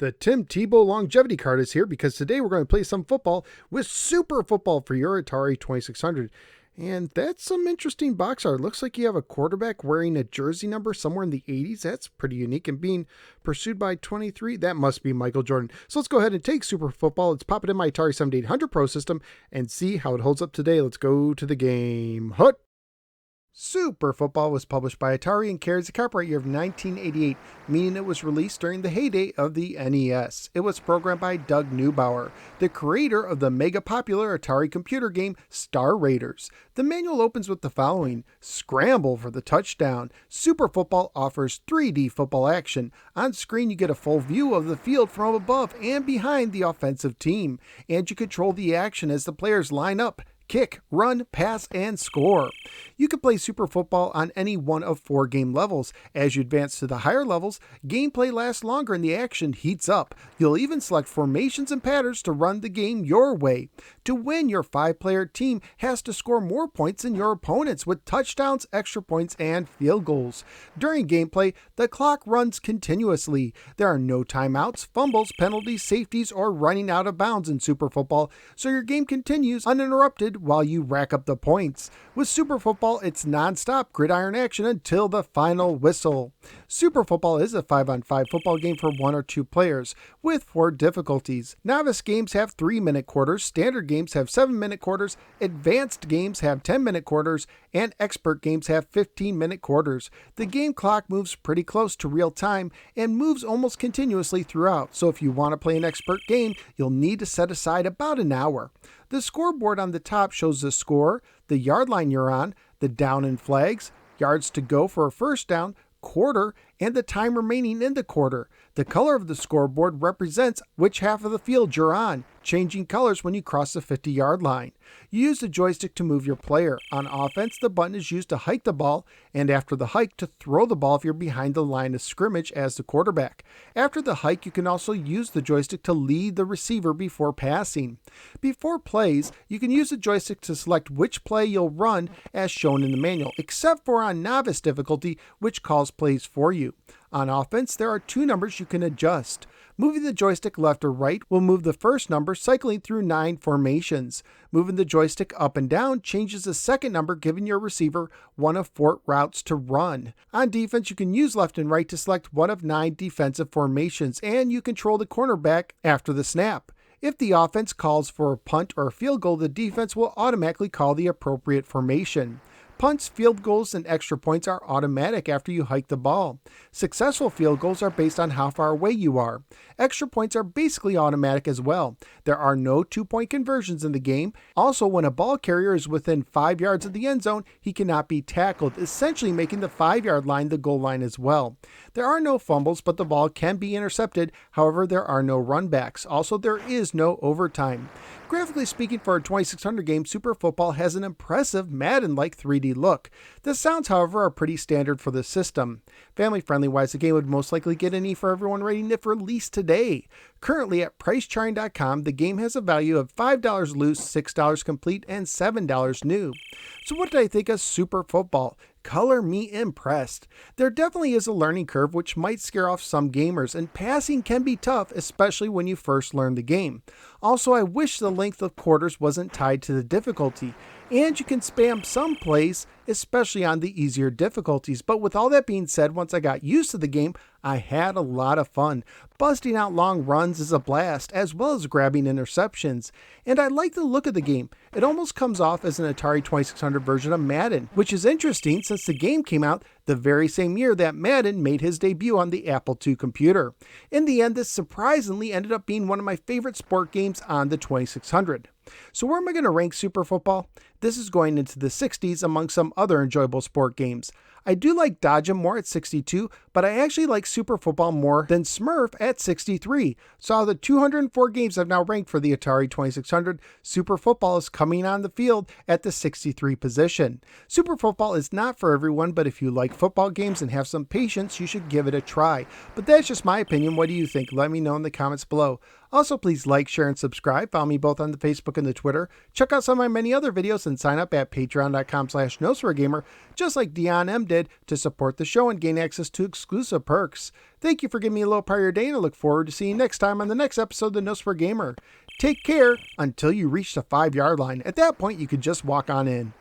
The Tim Tebow longevity card is here because today we're going to play some football with Super Football for your Atari 2600. And that's some interesting box art. Looks like you have a quarterback wearing a jersey number somewhere in the 80s. That's pretty unique. And being pursued by 23, that must be Michael Jordan. So let's go ahead and take Super Football. Let's pop it in my Atari 7800 Pro system and see how it holds up today. Let's go to the game. Hut! Super Football was published by Atari and carries a copyright year of 1988, meaning it was released during the heyday of the NES. It was programmed by Doug Neubauer, the creator of the mega-popular Atari computer game Star Raiders. The manual opens with the following: scramble for the touchdown. Super Football offers 3D football action. On screen you get a full view of the field from above and behind the offensive team, and you control the action as the players line up, kick, run, pass, and score. You can play Super Football on any one of 4 game levels. As you advance to the higher levels, gameplay lasts longer and the action heats up. You'll even select formations and patterns to run the game your way. To win, your 5-player team has to score more points than your opponents with touchdowns, extra points, and field goals. During gameplay, the clock runs continuously. There are no timeouts, fumbles, penalties, safeties, or running out of bounds in Super Football, so your game continues uninterrupted while you rack up the points. With Super Football, it's non-stop gridiron action until the final whistle. Super Football is a 5-on-5 football game for 1 or 2 players, with 4 difficulties. Novice games have 3-minute quarters, standard games have 7-minute quarters, advanced games have 10-minute quarters, and expert games have 15-minute quarters. The game clock moves pretty close to real time and moves almost continuously throughout, so if you want to play an expert game, you'll need to set aside about an hour. The scoreboard on the top shows the score, the yard line you're on, the down and flags, yards to go for a first down, quarter, and the time remaining in the quarter. The color of the scoreboard represents which half of the field you're on, changing colors when you cross the 50-yard line. You use the joystick to move your player. On offense, the button is used to hike the ball, and after the hike, to throw the ball if you're behind the line of scrimmage as the quarterback. After the hike, you can also use the joystick to lead the receiver before passing. Before plays, you can use the joystick to select which play you'll run as shown in the manual, except for on novice difficulty, which calls plays for you. On offense, there are 2 numbers you can adjust. Moving the joystick left or right will move the first number, cycling through 9 formations. Moving the joystick up and down changes the second number, giving your receiver 1 of 4 routes to run. On defense, you can use left and right to select 1 of 9 defensive formations, and you control the cornerback after the snap. If the offense calls for a punt or a field goal, the defense will automatically call the appropriate formation. Punts, field goals, and extra points are automatic after you hike the ball. Successful field goals are based on how far away you are. Extra points are basically automatic as well. There are no 2-point conversions in the game. Also, when a ball carrier is within 5 yards of the end zone, he cannot be tackled, essentially making the 5-yard line the goal line as well. There are no fumbles, but the ball can be intercepted. However, there are no runbacks. Also, there is no overtime. Graphically speaking, for a 2600 game, Super Football has an impressive Madden-like 3D look. The sounds, however, are pretty standard for the system. Family-friendly wise, the game would most likely get an E for everyone rating if released today. Currently at PriceCharting.com, the game has a value of $5 loose, $6 complete, and $7 new. So what did I think of Super Football? Color me impressed. There definitely is a learning curve which might scare off some gamers, and passing can be tough, especially when you first learn the game. Also, I wish the length of quarters wasn't tied to the difficulty, and you can spam some plays, especially on the easier difficulties. But with all that being said, once I got used to the game, I had a lot of fun. Busting out long runs is a blast, as well as grabbing interceptions. And I like the look of the game. It almost comes off as an Atari 2600 version of Madden, which is interesting since the game came out the very same year that Madden made his debut on the Apple II computer. In the end, this surprisingly ended up being one of my favorite sport games on the 2600. So where am I going to rank Super Football? This is going into the 60s among some other enjoyable sport games. I do like Dodgeball more at 62, but I actually like Super Football more than Smurf at 63. So out of the 204 games I've now ranked for the Atari 2600, Super Football is coming on the field at the 63 position. Super Football is not for everyone, but if you like football games and have some patience, you should give it a try. But that's just my opinion. What do you think? Let me know in the comments below. Also, please like, share, and subscribe. Follow me both on the Facebook and the Twitter. Check out some of my many other videos, and and sign up at patreon.com/NoSwearGamer, just like Dion M did, to support the show and gain access to exclusive perks. Thank you for giving me a little part of your day, and I look forward to seeing you next time on the next episode of the No Swear Gamer. Take care until you reach the 5-yard line. At that point, you can just walk on in.